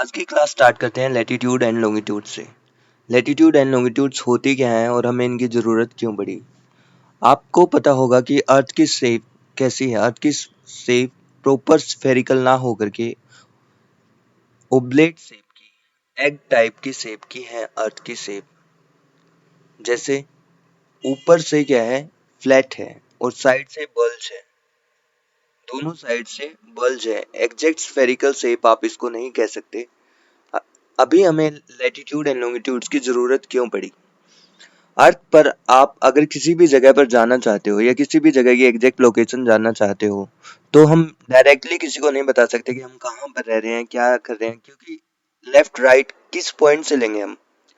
आज की class start करते हैं लैटिट्यूड एंड लॉन्गिट्यूड से। लैटिट्यूड एंड लॉन्गिट्यूड्स होती क्या हैं और हमें इनकी ज़रूरत क्यों पड़ी। आपको पता होगा कि अर्थ की शेप कैसी है। अर्थ की शेप प्रॉपर स्फेरिकल ना होकर के ओब्लेट शेप की, एग टाइप की शेप की है अर्थ की शेप। जैसे ऊपर से क्या है, फ्लैट है और साइड से बल्ज है, दोनों साइड से बल्ज है। एग्जैक्ट स्फेरिकल शेप आप इसको नहीं कह सकते। अ- अभी हमें लैटिट्यूड एंड लॉन्गिट्यूड्स की ज़रूरत क्यों पड़ी। अर्थ पर आप अगर किसी भी जगह पर जाना चाहते हो या किसी भी जगह की एग्जैक्ट लोकेशन जानना चाहते हो तो हम डायरेक्टली किसी को नहीं बता सकते कि हम कहाँ पर रह रहे हैं, क्या कर रहे हैं, क्योंकि लेफ्ट राइट किस पॉइंट से लेंगे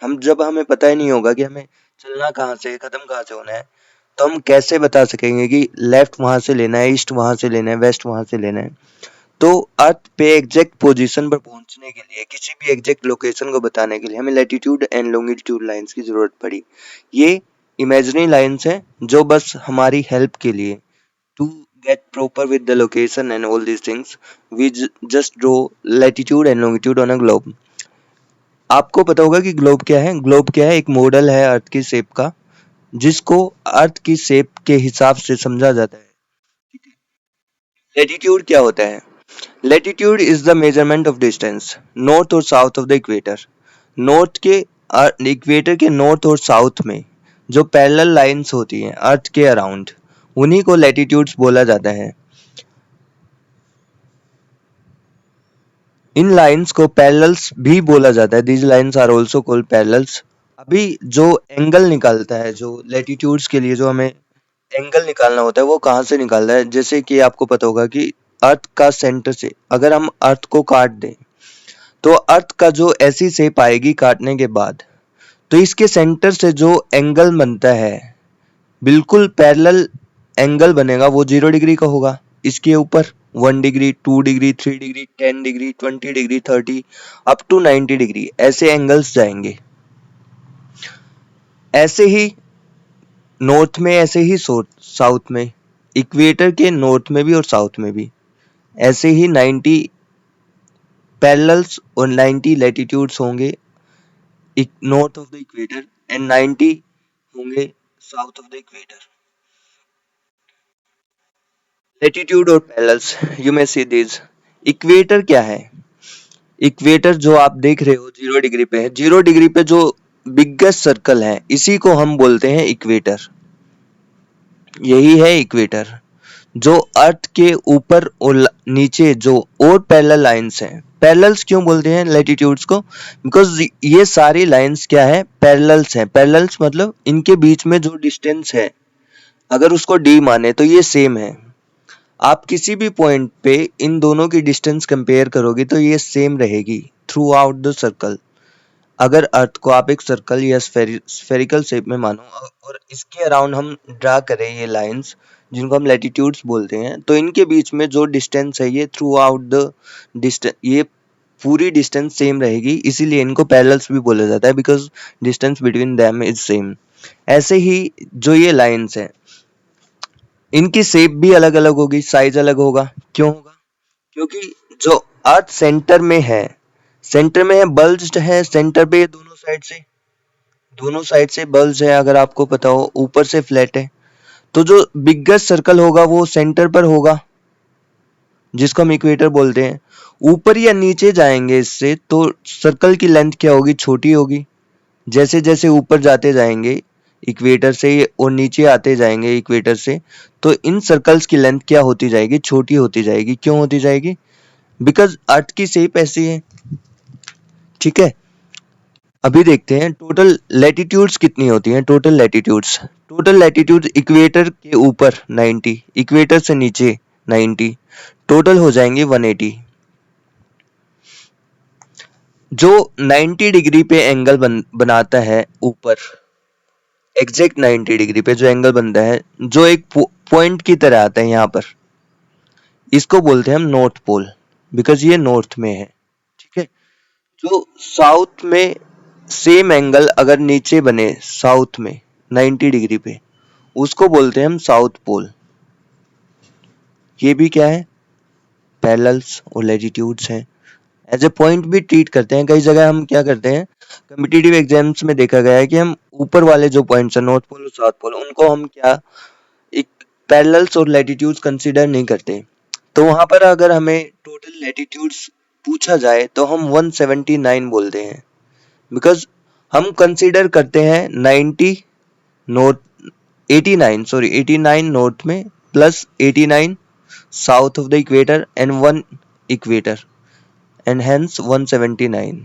हम जब हमें पता ही नहीं होगा कि हमें चलना कहाँ से, खत्म कहाँ से होना है, तो हम कैसे बता सकेंगे कि लेफ्ट वहां से लेना है, ईस्ट वहां से लेना है, वेस्ट वहां से लेना है। तो अर्थ पे एग्जैक्ट पोजीशन पर पहुंचने के लिए, किसी भी एग्जैक्ट लोकेशन को बताने के लिए हमें लैटिट्यूड एंड लॉन्गिट्यूड लाइंस की जरूरत पड़ी। ये इमेजिनरी लाइंस हैं जो बस हमारी हेल्प के लिए, to get proper with the location and all these things we just draw latitude and longitude on a globe. आपको पता होगा कि ग्लोब क्या है। ग्लोब क्या है, एक मॉडल है अर्थ की शेप का जिसको अर्थ की शेप के हिसाब से समझा जाता है। लैटिट्यूड क्या होता है। Latitude is the measurement of distance north और south of the equator. North के इक्वेटर के नॉर्थ और साउथ में जो पैरेलल लाइंस होती हैं अर्थ के अराउंड, उन्हीं को लैटिट्यूड्स बोला जाता है। इन लाइंस को पैरेलल्स भी बोला जाता है। These lines are also called parallels. अभी जो एंगल निकालता है, जो लैटिट्यूड्स के लिए जो हमें एंगल निकालना होता है, वो कहाँ से निकालता है। जैसे कि आपको पता होगा कि अर्थ का सेंटर से अगर हम अर्थ को काट दें तो अर्थ का जो ऐसी शेप आएगी काटने के बाद, तो इसके सेंटर से जो एंगल बनता है, बिल्कुल पैरेलल एंगल बनेगा, वो 0 डिग्री का होगा। इसके ऊपर 1 degree, 2 degree, 3 degree, 10 degree, 20 degree, 30 up to 90 degree ऐसे एंगल्स जाएंगे। ऐसे ही नॉर्थ में, ऐसे ही साउथ में, इक्वेटर के नॉर्थ में भी और साउथ में भी ऐसे ही 90 पैरेलल्स और 90 लैटिट्यूड्स होंगे north of the equator and 90 होंगे south of the equator. Latitude और parallels, you may see this. Equator क्या है। इक्वेटर जो आप देख रहे हो 0 डिग्री पे है, 0 डिग्री पे जो बिगेस्ट सर्कल है इसी को हम बोलते हैं इक्वेटर। यही है इक्वेटर। जो अर्थ के ऊपर और नीचे जो और पैरेलल लाइंस हैं, पैरेलल्स क्यों बोलते हैं लैटिट्यूड्स को, बिकॉज ये सारी लाइंस क्या है, पैरेलल्स हैं। पैरेलल्स मतलब इनके बीच में जो डिस्टेंस है, अगर उसको डी माने तो ये सेम है। आप किसी भी पॉइंट पे इन दोनों की डिस्टेंस कंपेयर करोगे तो ये सेम रहेगी थ्रू आउट द सर्कल। अगर अर्थ को आप एक सर्कल या स्फेरिकल शेप में मानो और इसके अराउंड हम ड्रा करें ये लाइंस जिनको हम लैटिट्यूड्स बोलते हैं, तो इनके बीच में जो डिस्टेंस है ये थ्रू आउट द डिस्टेंस, ये पूरी डिस्टेंस सेम रहेगी, इसीलिए इनको पैरेलल्स भी बोला जाता है, because distance between them is same. ऐसे ही जो ये लाइंस हैं इनकी शेप भी अलग अलग होगी, साइज अलग होगा। क्यों होगा, क्योंकि जो अर्थ सेंटर में है, बल्ज्ड है सेंटर पे, दोनों साइड से बल्ज है। अगर आपको पता हो ऊपर से फ्लैट है, तो जो बिगेस्ट सर्कल होगा वो सेंटर पर होगा जिसको हम इक्वेटर बोलते हैं। ऊपर या नीचे जाएंगे इससे तो सर्कल की लेंथ क्या होगी, छोटी होगी। जैसे जैसे ऊपर जाते जाएंगे इक्वेटर से और नीचे आते जाएंगे इक्वेटर से, तो इन सर्कल्स की लेंथ क्या होती जाएगी, छोटी होती जाएगी। क्यों होती जाएगी, बिकॉज अर्थ की शेप ऐसी है। ठीक है, अभी देखते हैं टोटल लैटिट्यूड्स कितनी होती हैं। टोटल लैटिट्यूड्स इक्वेटर के ऊपर 90, इक्वेटर से नीचे 90, टोटल हो जाएंगे 180। जो 90 डिग्री पे एंगल बनाता है ऊपर, एग्जैक्ट 90 डिग्री पे जो एंगल बनता है, जो एक पॉइंट की तरह आता है यहाँ पर, इसको बोलते हैं हम नॉर्थ पोल, बिकॉज ये नॉर्थ में है। ठीक है, जो साउथ में सेम एंगल अगर नीचे बने साउथ में 90 डिग्री पे, उसको बोलते हैं हम साउथ पोल। ये भी क्या है, पैरेलल्स और लैटिट्यूड्स हैं। एज ए पॉइंट भी ट्रीट करते हैं। कई जगह हम क्या करते हैं, कम्पिटिटिव एग्जाम्स में देखा गया है कि हम ऊपर वाले जो पॉइंट्स हैं, नॉर्थ पोल और साउथ पोल, उनको हम क्या एक पैरेलल्स और लैटिट्यूड्स कंसीडर नहीं करते। तो वहां पर अगर हमें टोटल लैटिट्यूड्स पूछा जाए तो हम 179 बोलते हैं, बिकॉज हम कंसीडर करते हैं 90 नॉर्थ, 89 नॉर्थ में plus 89 south of the equator and 1 equator, and hence 179.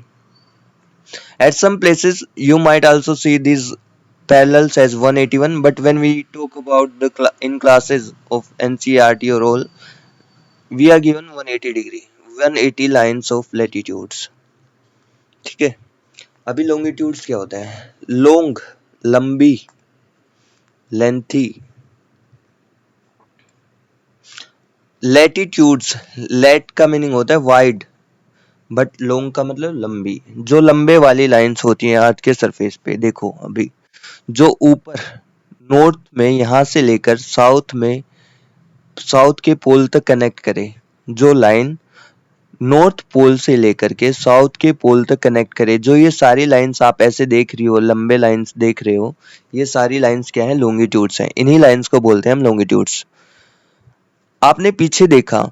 At some places you might also see these parallels as 181, but when we talk about the in classes of NCERT or all, we are given 180 degree, 180 lines of latitudes. ठीक है। अभी longitudes क्या होता है? long, लंबी, lengthy, latitudes, lat का meaning होता है वाइड, बट लॉन्ग का मतलब लंबी। जो लंबे वाली लाइंस होती हैं अर्थ के सरफेस पे, देखो अभी जो ऊपर नॉर्थ में यहां से लेकर साउथ में, साउथ के पोल तक कनेक्ट करे, जो लाइन नॉर्थ पोल से लेकर के साउथ के पोल तक कनेक्ट करे, जो ये सारी लाइंस आप ऐसे देख रही हो, लंबे लाइंस देख रहे हो, ये सारी लाइंस क्या है? लॉन्गिट्यूड्स हैं। इन्हीं लाइंस को बोलते हैं हम लॉन्गिट्यूड्स। आपने पीछे देखा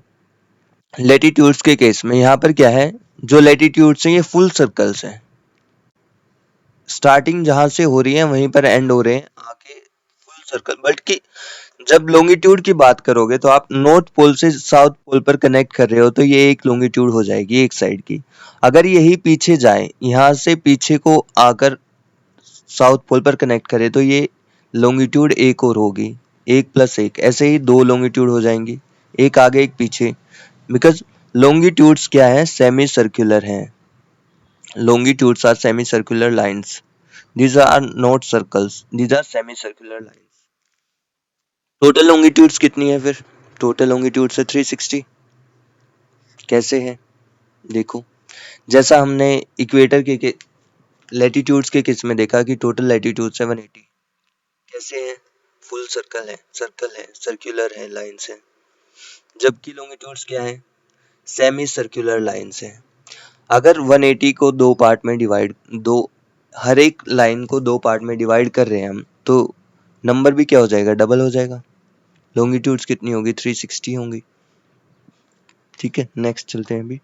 लैटिट्यूड्स के केस में, यहाँ पर क्या है, जो लैटिट्यूड्स हैं ये फुल सर्कल्स हैं। स्टार्टिंग जहां से हो रही है वहीं पर एंड हो रहे हैं आके फुल सर्कल। बट कि जब लॉन्गिट्यूड की बात करोगे तो आप नॉर्थ पोल से साउथ पोल पर कनेक्ट कर रहे हो तो ये एक लॉन्गिट्यूड हो जाएगी एक साइड की। अगर यही पीछे जाए, यहाँ से पीछे को आकर साउथ पोल पर कनेक्ट करे तो ये लॉन्गिट्यूड एक और होगी, एक प्लस एक, ऐसे ही दो लॉन्गिट्यूड हो जाएंगी, एक आगे एक पीछे। बिकॉज लॉन्गिट्यूड्स क्या है? सेमी सर्कुलर हैं। Longitudes are semicircular lines. These are not circles. These are semicircular lines. Total longitudes कितनी है फिर? Total longitudes है 360। कैसे है? देखो, जैसा हमने इक्वेटर के लैटिट्यूड्स के केस में देखा कि टोटल लैटिट्यूड 780। कैसे है? फुल सर्कल है, सर्कुलर है, लाइंस है। जबकि लॉन्गिट्यूड्स क्या है? सेमी सर्कुलर लाइंस है। अगर 180 को दो पार्ट में डिवाइड, दो हर एक लाइन को दो पार्ट में डिवाइड कर रहे हैं हम, तो नंबर भी क्या हो जाएगा? डबल हो जाएगा। लॉन्गिट्यूड्स कितनी होगी? 360 होंगी। ठीक है, नेक्स्ट चलते हैं। अभी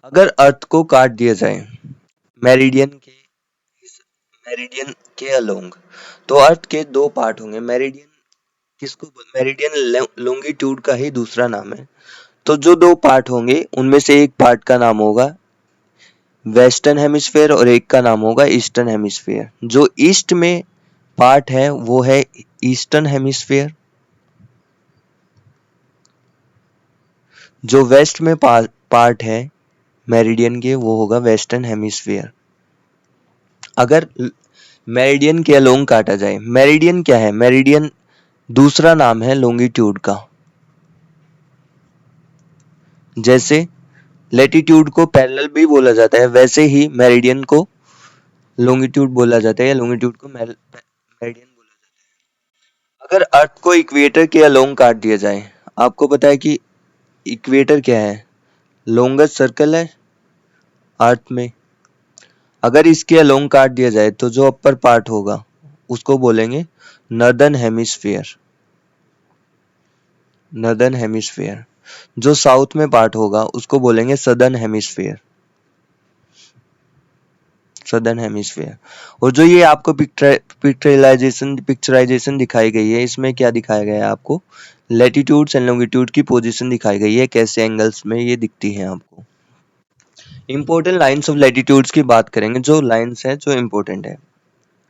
अगर अर्थ को काट दिया जाए मेरिडियन के अलोंग, तो अर्थ के दो पार्ट होंगे। मेरिडियन किसको? मेरिडियन लॉन्गिट्यूड का ही दूसरा नाम है। तो जो दो पार्ट होंगे उनमें से एक पार्ट का नाम होगा वेस्टर्न हेमिस्फेयर और एक का नाम होगा ईस्टर्न हेमिस्फेयर। जो ईस्ट में पार्ट है वो है ईस्टर्न हेमिस्फेयर, जो वेस्ट में पार्ट है मेरिडियन के वो होगा वेस्टर्न हेमिस्फेयर। अगर मेरिडियन के अलोंग काटा जाए, मेरिडियन क्या है? मेरिडियन दूसरा नाम है लॉन्गिट्यूड का। जैसे लैटिट्यूड को पैरेलल भी बोला जाता है, वैसे ही मेरिडियन को लॉन्गिट्यूड बोला जाता है या लॉन्गिट्यूड को मेरिडियन बोला जाता है। अगर अर्थ को इक्वेटर के अलोंग काट दिया जाए, आपको पता है कि इक्वेटर क्या है? लॉन्गेस्ट सर्कल है अर्थ में। अगर इसके अलोंग काट दिया जाए तो जो अपर पार्ट होगा उसको बोलेंगे नॉर्दर्न हेमिस्फीयर। Northern hemisphere. जो साउथ में पार्ट होगा उसको बोलेंगे सदर्न हेमिस्फीयर। Southern hemisphere. और जो ये आपको पिक्चराइजेशन दिखाई गई है, इसमें क्या दिखाया गया है आपको? लैटिट्यूड्स एंड लॉन्गिट्यूड की पोजीशन दिखाई गई है, कैसे एंगल्स में ये दिखती हैं आपको। इंपॉर्टेंट लाइंस ऑफ लैटिट्यूड्स की बात करेंगे, जो लाइंस है जो इंपॉर्टेंट है।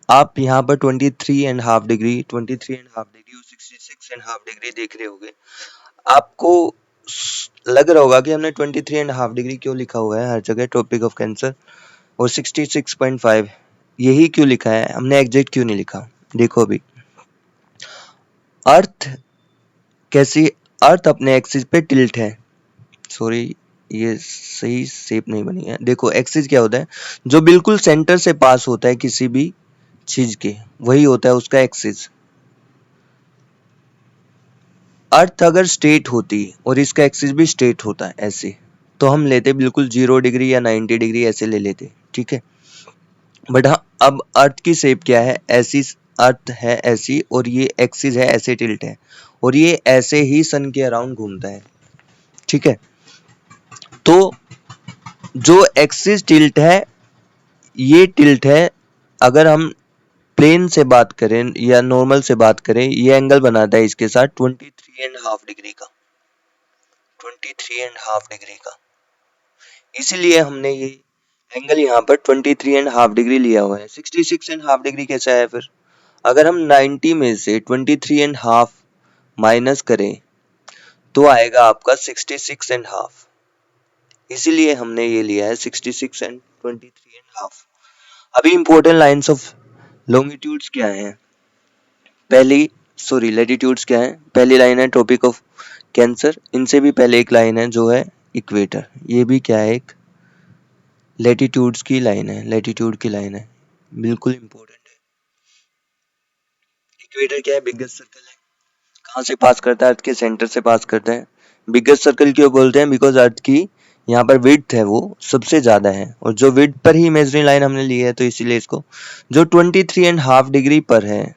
आप यहाँ पर 23.5 डिग्री, 23.5 डिग्री और 66.5 डिग्री देख रहे होगे। आपको लग रहा होगा कि हमने 23.5 डिग्री क्यों लिखा हुआ है हर जगह ट्रॉपिक ऑफ कैंसर, और 66.5 यही क्यों लिखा है, हमने एग्जैक्ट क्यों नहीं लिखा? देखो अभी अर्थ कैसी, अर्थ अपने एक्सिस पे टिल्ट है। सॉरी, ये सही शेप नहीं बनी है। देखो एक्सिस क्या होता है? जो बिल्कुल सेंटर से पास होता है किसी भी चीज के, वही होता है उसका एक्सिस। अर्थ अगर स्ट्रेट होती और इसका एक्सिस भी स्ट्रेट होता है ऐसे, तो हम लेते बिल्कुल 0 डिग्री या 90 डिग्री ऐसे ले लेते, ठीक है। बट हाँ, अब अर्थ की शेप क्या है, ऐसी अर्थ है ऐसी, और ये एक्सिस है ऐसे टिल्ट है, और ये ऐसे ही सन के अराउंड घूमता है, ठीक है। तो जो एक्सिस टिल्ट है, ये टिल्ट है, अगर हम प्लेन से बात करें या नॉर्मल से बात करें, ये एंगल बनाता है इसके साथ 23.5 डिग्री का, 23.5 डिग्री का। इसीलिए हमने ये एंगल यहाँ पर 23.5 डिग्री लिया हुआ है। 66.5 डिग्री कैसा है फिर? अगर हम 90 में से 23.5 माइनस करें तो आएगा आपका 66.5। इसीलिए हमने ये लिया है 66 एंड 23.5। अभी इंपॉर्टेंट लाइंस ऑफ लॉन्गिट्यूड्स क्या है? लैटिट्यूड्स क्या है? पहली लाइन है ट्रॉपिक ऑफ कैंसर, इनसे भी पहले एक लाइन है जो है इक्वेटर। ये भी क्या है? एक लैटिट्यूड्स की लाइन है, लैटिट्यूड की लाइन है, बिल्कुल इंपॉर्टेंट है। इक्वेटर क्या है? बिगेस्ट सर्कल है। कहाँ से पास करता है? अर्थ के सेंटर से पास करता है। बिगेस्ट सर्कल क्यों बोलते हैं? बिकॉज अर्थ की यहाँ पर विड्थ है वो सबसे ज्यादा है, और जो विड्थ पर ही इमेजिनरी लाइन हमने ली है, तो इसीलिए इसको जो 23.5 डिग्री पर है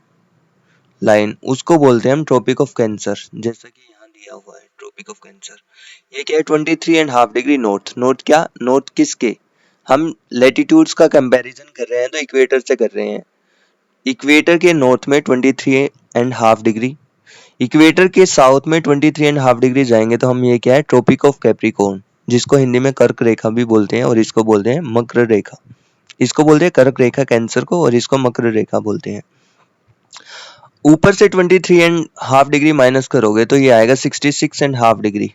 लाइन, उसको बोलते हैं हम ट्रॉपिक ऑफ कैंसर, जैसा कि यहाँ दिया हुआ है ट्रॉपिक ऑफ कैंसर। ये क्या है? 23.5 डिग्री नॉर्थ। नॉर्थ क्या? नॉर्थ किसके? हम लैटिट्यूड्स का कंपैरिजन कर रहे हैं तो इक्वेटर से कर रहे हैं। इक्वेटर के नॉर्थ में 23.5 डिग्री, इक्वेटर के साउथ में 23.5 डिग्री जाएंगे तो हम ये क्या है? ट्रॉपिक ऑफ कैप्रिकॉर्न, जिसको हिंदी में कर्क रेखा भी बोलते हैं, और इसको बोलते हैं मकर रेखा। इसको बोलते हैं कर्क रेखा कैंसर को, और इसको मकर रेखा बोलते हैं। ऊपर से 23.5 डिग्री माइनस करोगे तो ये आएगा 66.5 डिग्री।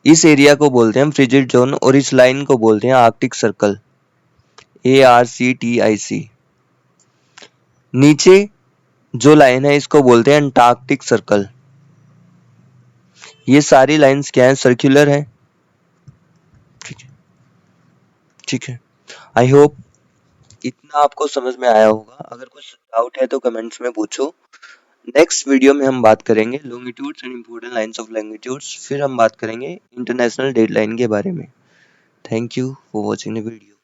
इस एरिया को बोलते हैं हम फ्रिजिड जोन, और इस लाइन को बोलते हैं आर्कटिक सर्कल, ARCTIC। नीचे जो लाइन है इसको बोलते हैं अंटार्कटिक सर्कल। ये सारी लाइंस क्या है? सर्कुलर है, ठीक है, ठीक है। आई होप इतना आपको समझ में आया होगा। अगर कुछ डाउट है तो कमेंट्स में पूछो। नेक्स्ट वीडियो में हम बात करेंगे longitudes and important lines of longitudes, फिर हम बात करेंगे इंटरनेशनल डेडलाइन के बारे में। Thank you for watching the video.